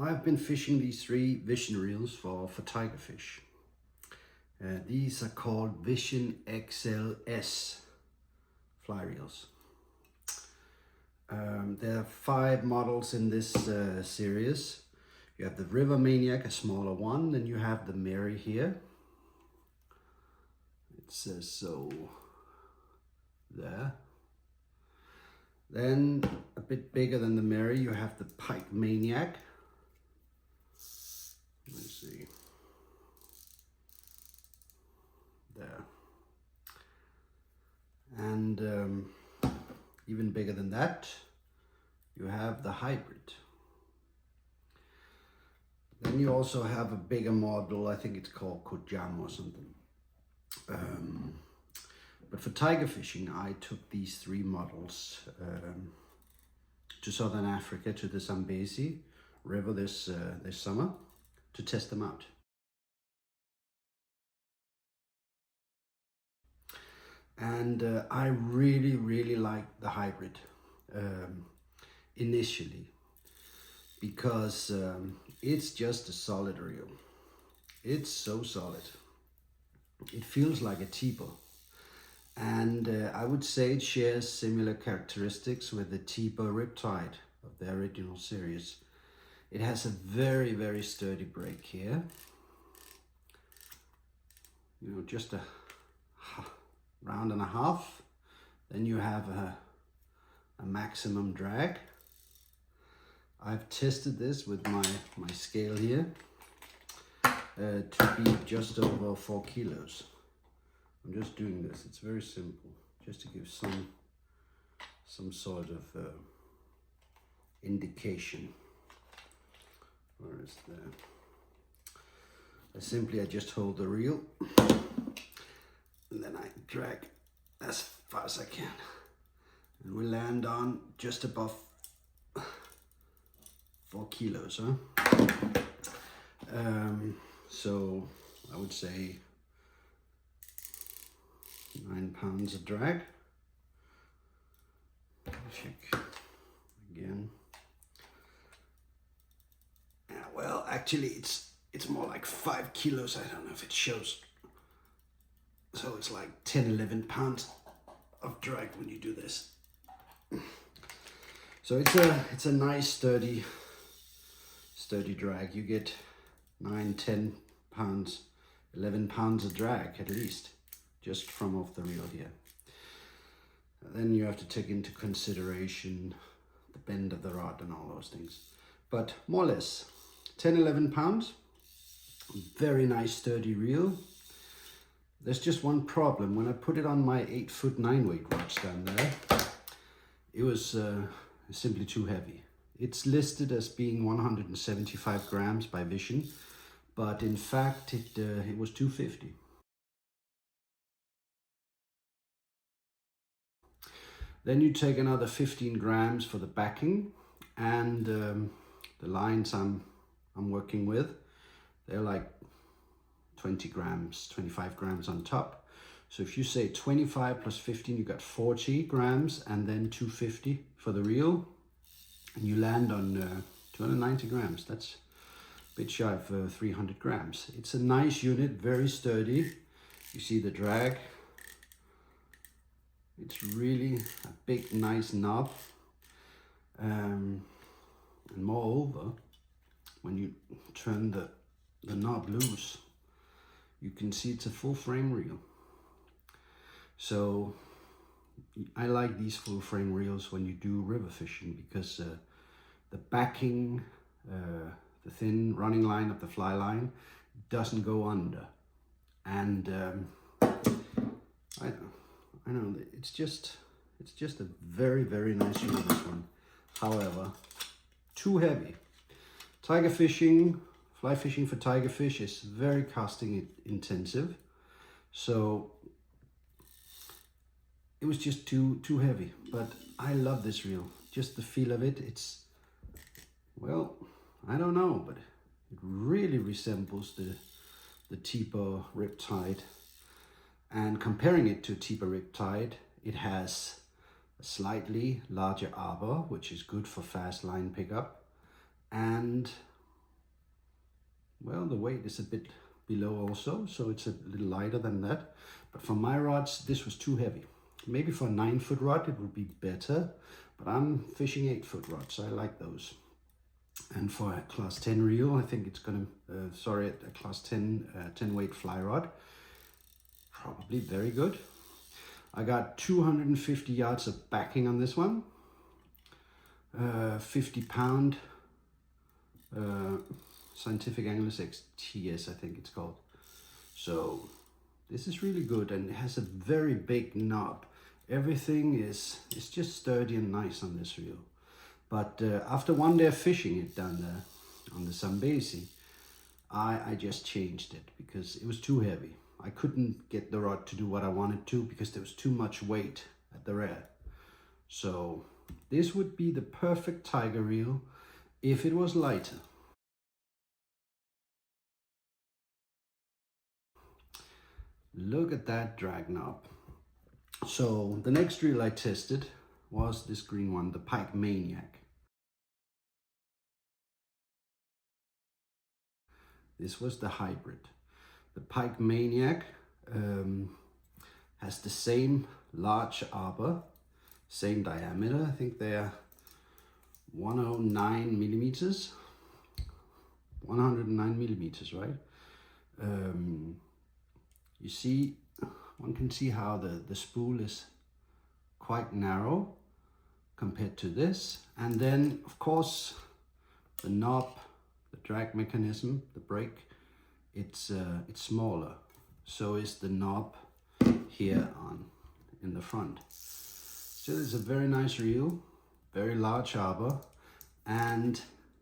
I've been fishing these three vision reels for Tigerfish. These are called Vision XLS fly reels. There are 5 models in this series. You have the PIKEMANIAC, a smaller one, then you have the MERI here. It says so there. Then a bit bigger than the MERI, you have the PIKEMANIAC. Let's see. There. And even bigger than that, you have the hybrid. Then you also have a bigger model, I think it's called Kojamo or something. But for tiger fishing, I took these 3 models to Southern Africa, to the Zambezi River this summer, to test them out. And I really liked the hybrid initially, because it's just a solid reel. It's so solid. It feels like a T-bow. And I would say it shares similar characteristics with the T-bow Riptide of the original series. It has a very sturdy break here. You know, just a round and a half. Then you have a maximum drag. I've tested this with my scale here to be just over 4 kilos. I'm just doing this, it's very simple, just to give some sort of indication. Where is that? I just hold the reel and then I drag as far as I can, and we land on just above 4 kilos, huh? So I would say 9 pounds of drag. Check again. Well, actually it's more like 5 kilos. I don't know if it shows. So it's like 10-11 pounds of drag when you do this. So it's a nice sturdy drag. You get 9-10 pounds, 11 pounds of drag at least, just from off the reel here. Then you have to take into consideration the bend of the rod and all those things. But more or less 10-11 pounds, very nice sturdy reel. There's just one problem. When I put it on my 8-foot 9-weight rods down there, it was simply too heavy. It's listed as being 175 grams by Vision, but in fact it was 250. Then you take another 15 grams for the backing, and the lines I'm working with, they're like 20 grams, 25 grams on top. So if you say 25 plus 15, you got 40 grams, and then 250 for the reel, and you land on 290 grams. That's a bit shy of 300 grams. It's a nice unit, very sturdy. You see the drag. It's really a big, nice knob. And moreover, when you turn the knob loose, you can see it's a full frame reel. So I like these full frame reels when you do river fishing, because the backing, the thin running line of the fly line doesn't go under. And I know it's just a very nice reel, this one. However, too heavy. Tiger fishing, fly fishing for tiger fish is very casting intensive, so it was just too heavy. But I love this reel, just the feel of it. It's, well, I don't know, but it really resembles the T-bow Riptide. And comparing it to T-bow Riptide, it has a slightly larger arbor, which is good for fast line pickup, and well, the weight is a bit below also, so it's a little lighter than that. But for my rods, this was too heavy. Maybe for a 9-foot rod, it would be better, but I'm fishing 8-foot rods, so I like those. And for a class 10 reel, I think it's gonna, a class 10 weight fly rod, probably very good. I got 250 yards of backing on this one, 50-pound Scientific Anglers XTS, I think it's called. So this is really good, and it has a very big knob. Everything is just sturdy and nice on this reel. But after one day of fishing it down there on the Zambezi, I just changed it because it was too heavy. I couldn't get the rod to do what I wanted to because there was too much weight at the rear. So this would be the perfect tiger reel if it was lighter. Look at that drag knob. So the next reel I tested was this green one, the PIKEMANIAC. This was the hybrid. The PIKEMANIAC has the same large arbor, same diameter. I think they are 109 millimeters. 109 millimeters, right? You see, one can see how the spool is quite narrow compared to this. And then, of course, the knob, the drag mechanism, the brake, it's smaller. So is the knob here in the front. So it's a very nice reel, very large arbor, and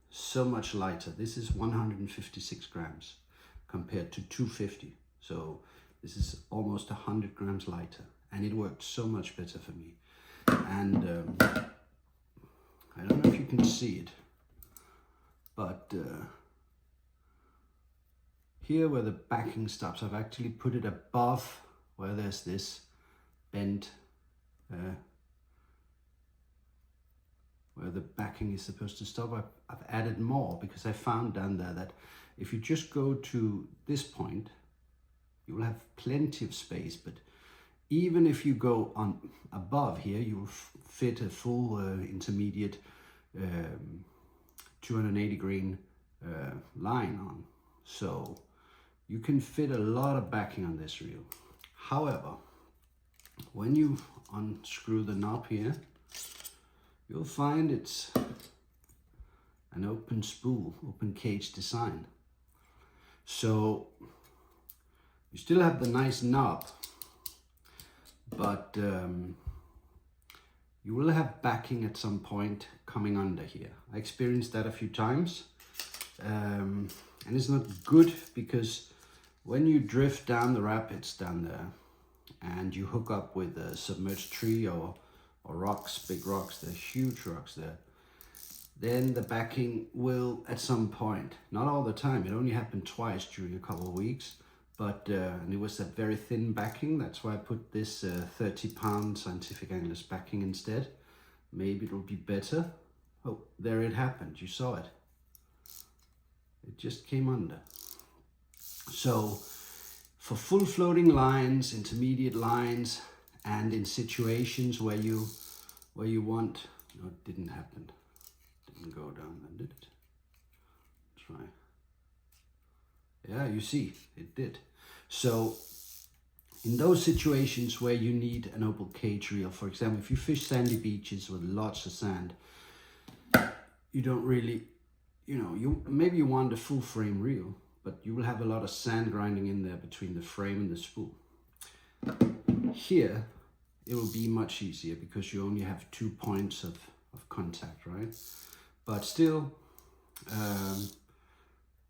so much lighter. This is 156 grams compared to 250. So this is almost 100 grams lighter, and it worked so much better for me. And I don't know if you can see it, but here where the backing stops, I've actually put it above where there's this bend, where the backing is supposed to stop. I've added more because I found down there that if you just go to this point, you will have plenty of space, but even if you go on above here, you will fit a full intermediate 280 grain line on. So you can fit a lot of backing on this reel. However, when you unscrew the knob here, you'll find it's an open spool, open cage design. So you still have the nice knob, but you will have backing at some point coming under here. I experienced that a few times, and it's not good because when you drift down the rapids down there and you hook up with a submerged tree or rocks, big rocks, they're huge rocks there, then the backing will at some point, not all the time, it only happened twice during a couple of weeks, but and it was a very thin backing. That's why I put this 30-pound Scientific Anglers backing instead. Maybe it'll be better. Oh, there it happened. You saw it. It just came under. So for full floating lines, intermediate lines, and in situations where you want, no, it didn't happen. Didn't go down then, did it? Try. Yeah, you see, it did. So in those situations where you need an open cage reel, for example, if you fish sandy beaches with lots of sand, you don't really, maybe you want a full frame reel, but you will have a lot of sand grinding in there between the frame and the spool. Here, it will be much easier because you only have 2 points of contact, right? But still,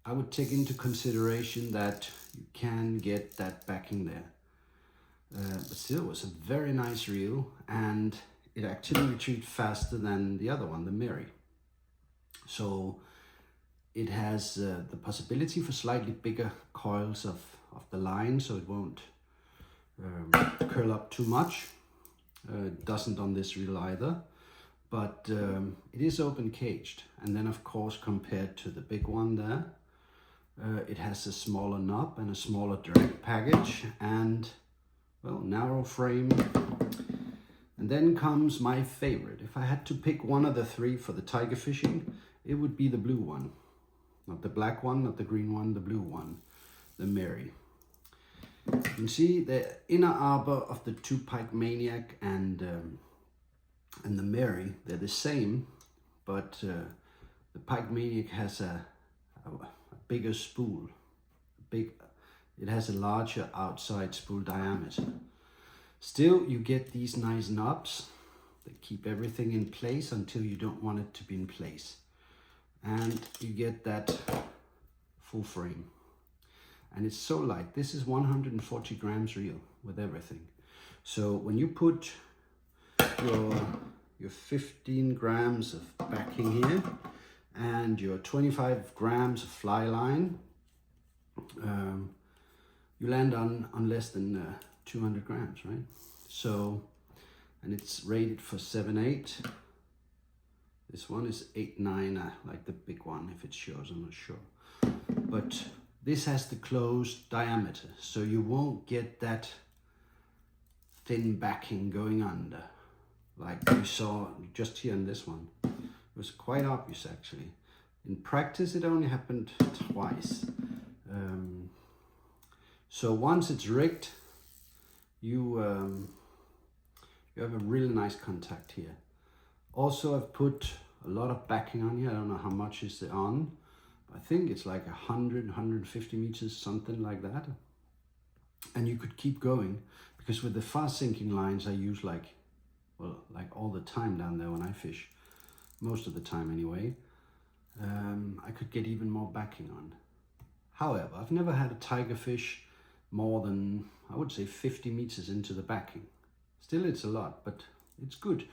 I would take into consideration that you can get that backing there. But still, it was a very nice reel, and it actually retrieved faster than the other one, the MERI. So it has the possibility for slightly bigger coils of the line, so it won't curl up too much. It doesn't on this reel either, but it is open caged. And then of course, compared to the big one there, It has a smaller knob and a smaller drag package and, well, narrow frame. And then comes my favorite. If I had to pick one of the three for the tiger fishing, it would be the blue one. Not the black one, not the green one, the blue one, the MERI. You can see the inner arbor of the two PIKEMANIAC and the MERI, they're the same, but the PIKEMANIAC has a bigger spool. It has a larger outside spool diameter. Still, you get these nice knobs that keep everything in place until you don't want it to be in place. And you get that full frame. And it's so light. This is 140 grams reel with everything. So when you put your 15 grams of backing here and your 25 grams of fly line, you land on less than 200 grams, right? So, and it's rated for 7/8. This one is 8/9, like the big one, if it shows, I'm not sure. But this has the closed diameter, so you won't get that thin backing going under, like we saw just here in this one. It was quite obvious, actually. In practice, it only happened twice. So once it's rigged, you have a really nice contact here. Also, I've put a lot of backing on here. I don't know how much is it on. I think it's like 100, 150 meters, something like that. And you could keep going, because with the fast sinking lines I use like all the time down there when I fish, most of the time anyway, I could get even more backing on. However, I've never had a tiger fish more than, I would say, 50 meters into the backing. Still, it's a lot, but it's good.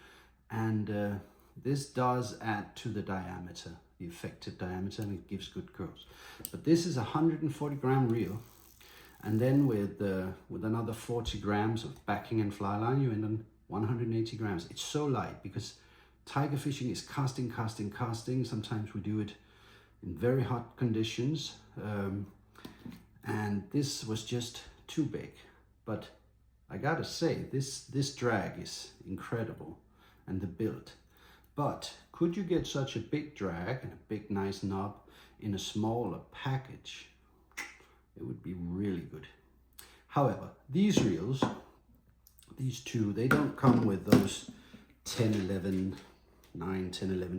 And this does add to the diameter, the effective diameter, and it gives good curves. But this is a 140 gram reel, and then with another 40 grams of backing and fly line, you end on 180 grams. It's so light because tiger fishing is casting, casting, casting. Sometimes we do it in very hot conditions, and this was just too big. But I gotta say, this drag is incredible, and the build. But could you get such a big drag and a big nice knob in a smaller package? It would be really good. However, these reels, these two, they don't come with those 10, 11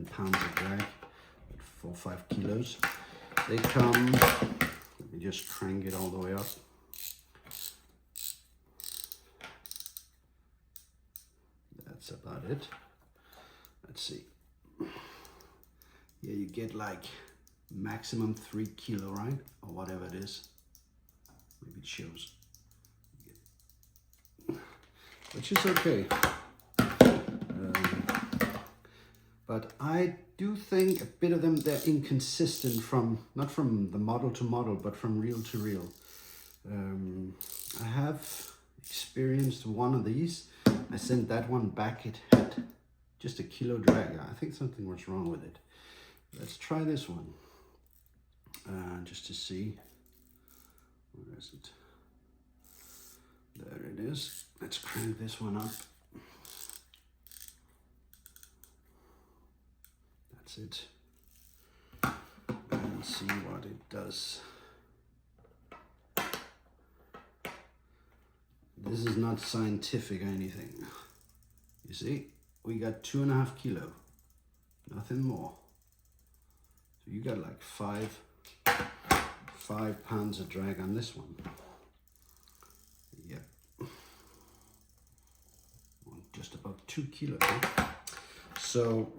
pounds of drag, 4 or 5 kilos. They come, let me just crank it all the way up. That's about it. Let's see. Here you get like maximum 3 kilo, right? Or whatever it is. Maybe it shows. Which is okay. But I do think a bit of them, they're inconsistent from, not from the model to model, but from reel to reel. I have experienced one of these. I sent that one back, it had just a kilo drag. I think something was wrong with it. Let's try this one, just to see. Where is it? There it is. Let's crank this one up. That's it. And see what it does. This is not scientific or anything. You see, we got 2.5 kilo, nothing more. So you got like 5 pounds of drag on this one. Yep. Well, just about 2 kilos. Huh? So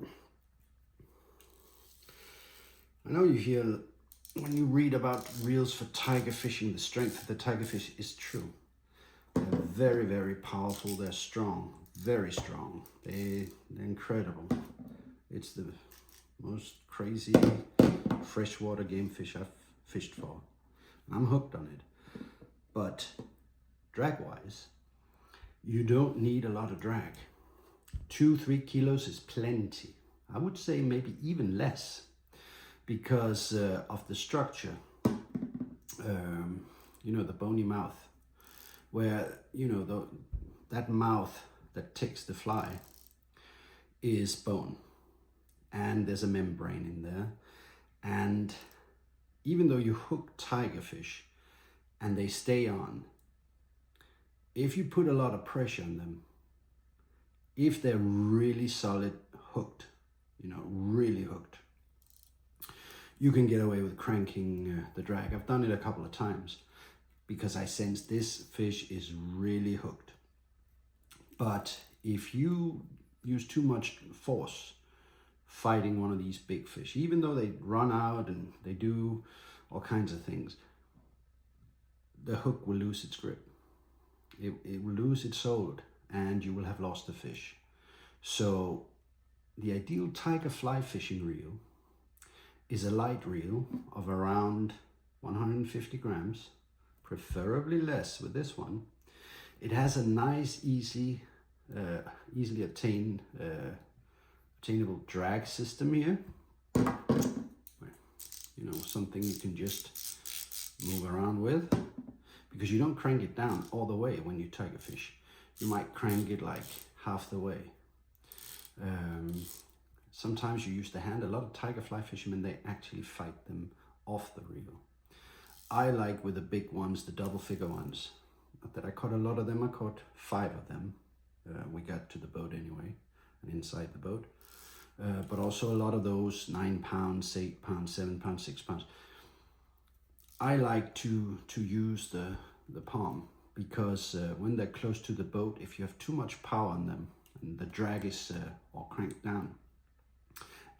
I know you hear, when you read about reels for tiger fishing, the strength of the tiger fish is true. They're very, very powerful. They're strong, very strong. They're incredible. It's the most crazy freshwater game fish I've fished for. I'm hooked on it. But drag-wise, you don't need a lot of drag. 2-3 kilos is plenty. I would say maybe even less, because of the structure. you know, the bony mouth, where, you know, that mouth that takes the fly is bone, and there's a membrane in there. And even though you hook tigerfish and they stay on, if you put a lot of pressure on them, if they're really solid hooked, you know, really hooked, you can get away with cranking the drag. I've done it a couple of times because I sense this fish is really hooked. But if you use too much force fighting one of these big fish, even though they run out and they do all kinds of things, the hook will lose its grip. It will lose its hold, and you will have lost the fish. So the ideal tiger fly fishing reel is a light reel of around 150 grams, preferably less with this one. It has a nice, easily attainable drag system here. You know, something you can just move around with, because you don't crank it down all the way when you tiger fish. You might crank it like half the way. Sometimes you use the hand. A lot of tiger fly fishermen, they actually fight them off the reel. I like with the big ones, the double figure ones. Not that I caught a lot of them, I caught 5 of them. We got to the boat anyway, and inside the boat. But also a lot of those 9 pounds, 8 pounds, 7 pounds, 6 pounds. I like to use the palm, because when they're close to the boat, if you have too much power on them and the drag is all cranked down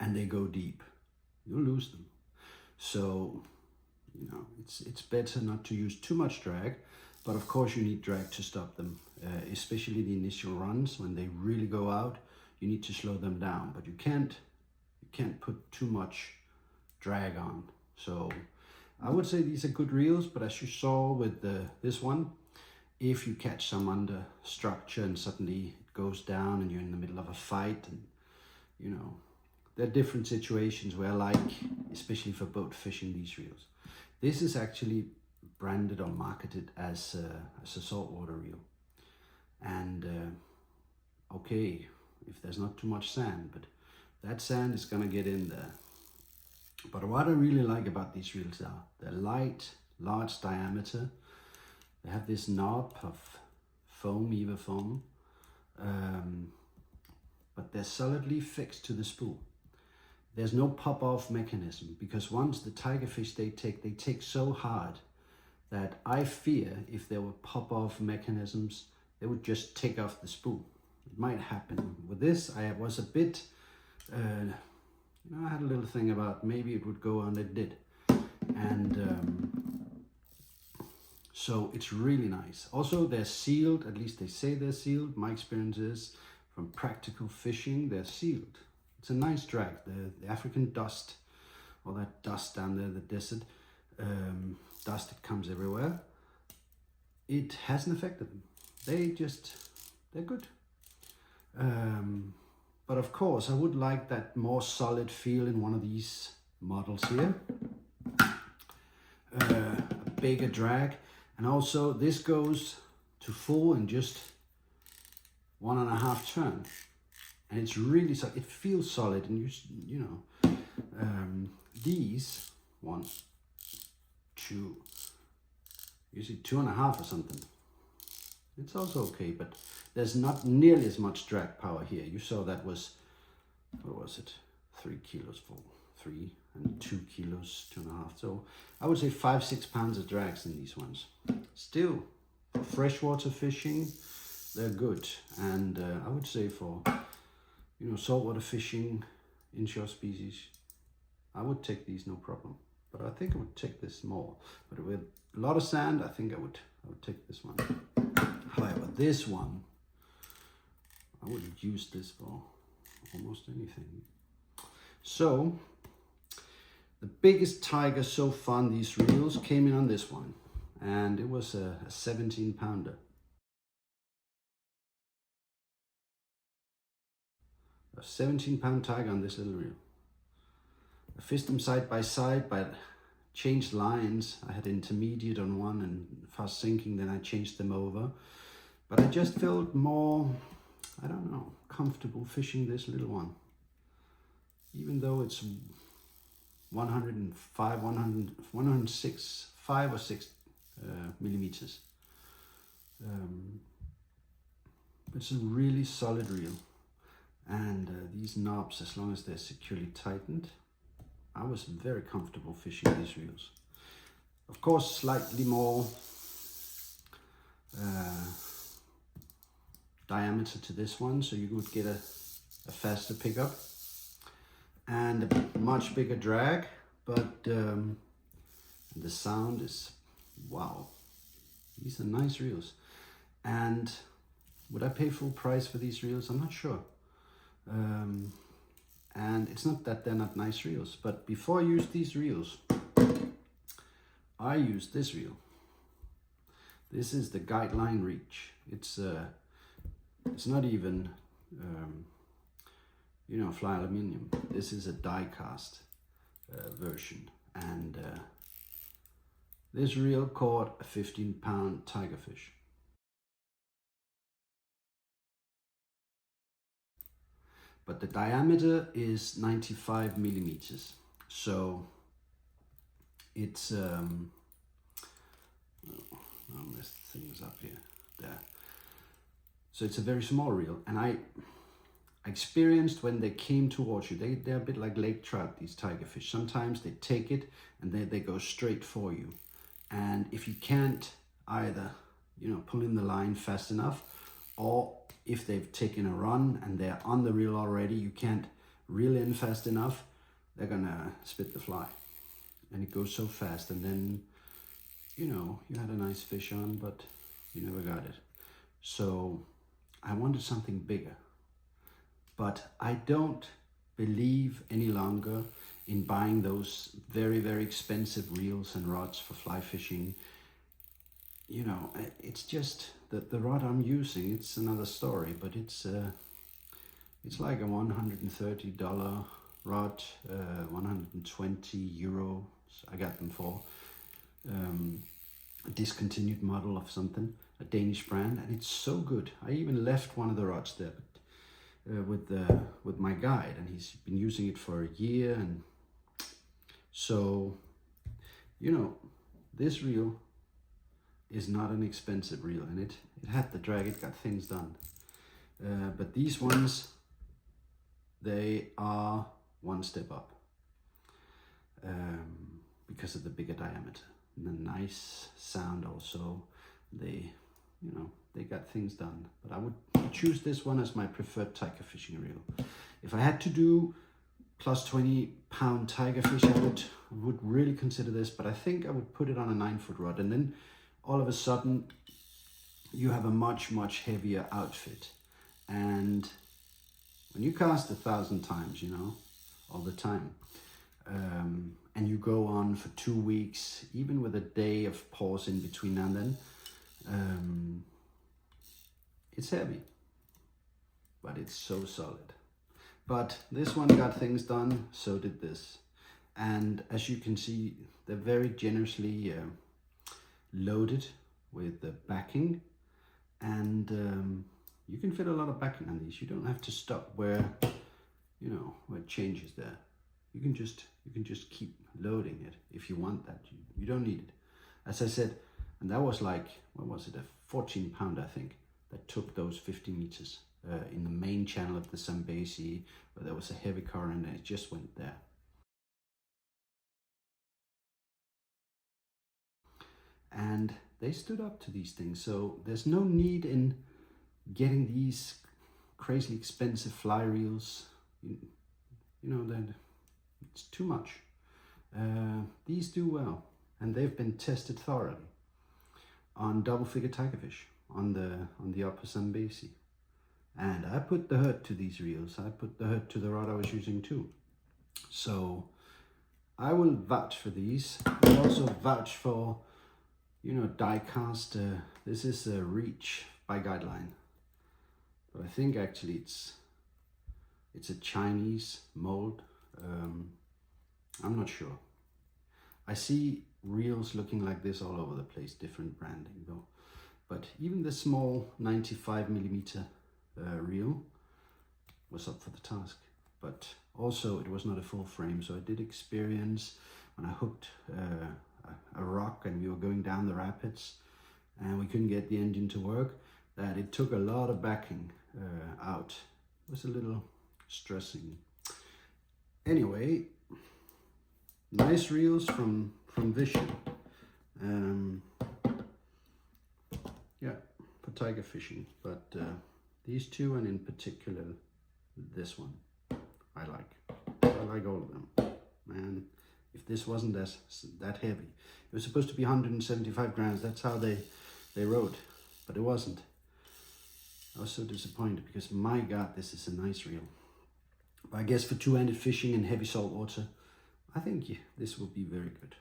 and they go deep, you'll lose them. So, you know, it's better not to use too much drag, but of course you need drag to stop them, especially the initial runs. When they really go out, you need to slow them down, but you can't put too much drag on. So I would say these are good reels, but as you saw with this one, if you catch some under structure and suddenly it goes down and you're in the middle of a fight, and you know, there are different situations where I like, especially for boat fishing, these reels. This is actually branded or marketed as a saltwater reel. And okay, if there's not too much sand, but that sand is gonna get in there. But what I really like about these reels are they're light, large diameter. They have this knob of foam, EVA foam, but they're solidly fixed to the spool. There's no pop-off mechanism, because once the tigerfish they take so hard that I fear if there were pop-off mechanisms, they would just take off the spool. It might happen. With this, I was a bit, you know, I had a little thing about maybe it would go, and it did. And so it's really nice. Also, they're sealed, at least they say they're sealed. My experience is from practical fishing, they're sealed. It's a nice drag. The African dust, all that dust down there, the desert dust that comes everywhere, it hasn't affected them. They're good. But of course, I would like that more solid feel in one of these models here. A bigger drag. And also this goes to full in just 1.5 turn. And it's really solid. It feels solid, and you know, these 1, 2, usually 2.5 or something. It's also okay, but there's not nearly as much drag power here. You saw that was, what was it? 3 kilos for 3 and 2 kilos, 2.5. So I would say 5-6 pounds of drags in these ones. Still, for freshwater fishing, they're good. And I would say for, you know, saltwater fishing, inshore species, I would take these no problem. But I think I would take this more. But with a lot of sand, I think I would take this one. However, this one, I would use this for almost anything. So, the biggest tiger so far on these reels came in on this one. And it was a 17 pounder. A 17-pound tiger on this little reel. I fished them side by side, but changed lines. I had intermediate on one and fast sinking, then I changed them over. But I just felt more, I don't know, comfortable fishing this little one. Even though it's 105, 106, 5 or 6 millimeters. It's a really solid reel. And these knobs, as long as they're securely tightened, I was very comfortable fishing these reels. Of course, slightly more diameter to this one, so you would get a faster pickup and a much bigger drag, but the sound is wow. These are nice reels. And would I pay full price for these reels? I'm not sure. And it's not that they're not nice reels, but before I used these reels, I used this reel. This is the Guideline Reach. It's not even you know, fly aluminium. This is a die cast version, and this reel caught a 15-pound tigerfish. But the diameter is 95 millimeters, so it's I'll mess things up here. There. So it's a very small reel, and I experienced when they came towards you, they're a bit like lake trout, these tigerfish. Sometimes they take it and they go straight for you. And if you can't either, you know, pull in the line fast enough, or if they've taken a run and they're on the reel already, you can't reel in fast enough, they're gonna spit the fly. And it goes so fast, and then, you know, you had a nice fish on, but you never got it. So I wanted something bigger. But I don't believe any longer in buying those very, very expensive reels and rods for fly fishing. You know, it's just that the rod I'm using, it's another story, but it's like a $130 rod, 120 euros I got them for. A discontinued model of something, a Danish brand, and it's so good. I even left one of the rods there, with my guide, and he's been using it for a year. And so, you know, this reel is not an expensive reel, and it had the drag, it got things done. But these ones, they are one step up because of the bigger diameter and the nice sound also. They, you know, they got things done. But I would choose this one as my preferred tiger fishing reel. If I had to do plus 20-pound tiger fish, I would really consider this, but I think I would put it on a 9-foot rod, and then all of a sudden you have a much, much heavier outfit. And when you cast 1,000 times, you know, all the time, and you go on for 2 weeks, even with a day of pause in between now and then, it's heavy, but it's so solid. But this one got things done, so did this. And as you can see, they're very generously loaded with the backing, and you can fit a lot of backing on these. You don't have to stop where, you know, where it changes there. You can just keep loading it if you want that. You don't need it. As I said, and that was like, what was it, a 14-pound, I think, that took those 50 meters in the main channel of the Zambezi, where there was a heavy current, and it just went there. And they stood up to these things, so there's no need in getting these crazily expensive fly reels. You know, that it's too much. These do well, and they've been tested thoroughly on double-figure tigerfish on the Upper Zambezi. And I put the hurt to these reels. I put the hurt to the rod I was using too. So I will vouch for these. I also vouch for, you know, die cast. This is a Reach by Guideline, but I think actually it's a Chinese mold. I'm not sure. I see reels looking like this all over the place, different branding though. But even the small 95mm reel was up for the task. But also it was not a full frame, so I did experience when I hooked a rock and we were going down the rapids and we couldn't get the engine to work, that it took a lot of backing out. It was a little stressing. Anyway, nice reels from Vision. Yeah, for tiger fishing, but these two, and in particular this one, I like all of them. Man, if this wasn't that heavy, it was supposed to be 175 grams. That's how they wrote, but it wasn't. I was so disappointed because my God, this is a nice reel. But I guess for two-handed fishing in heavy salt water, I think this will be very good.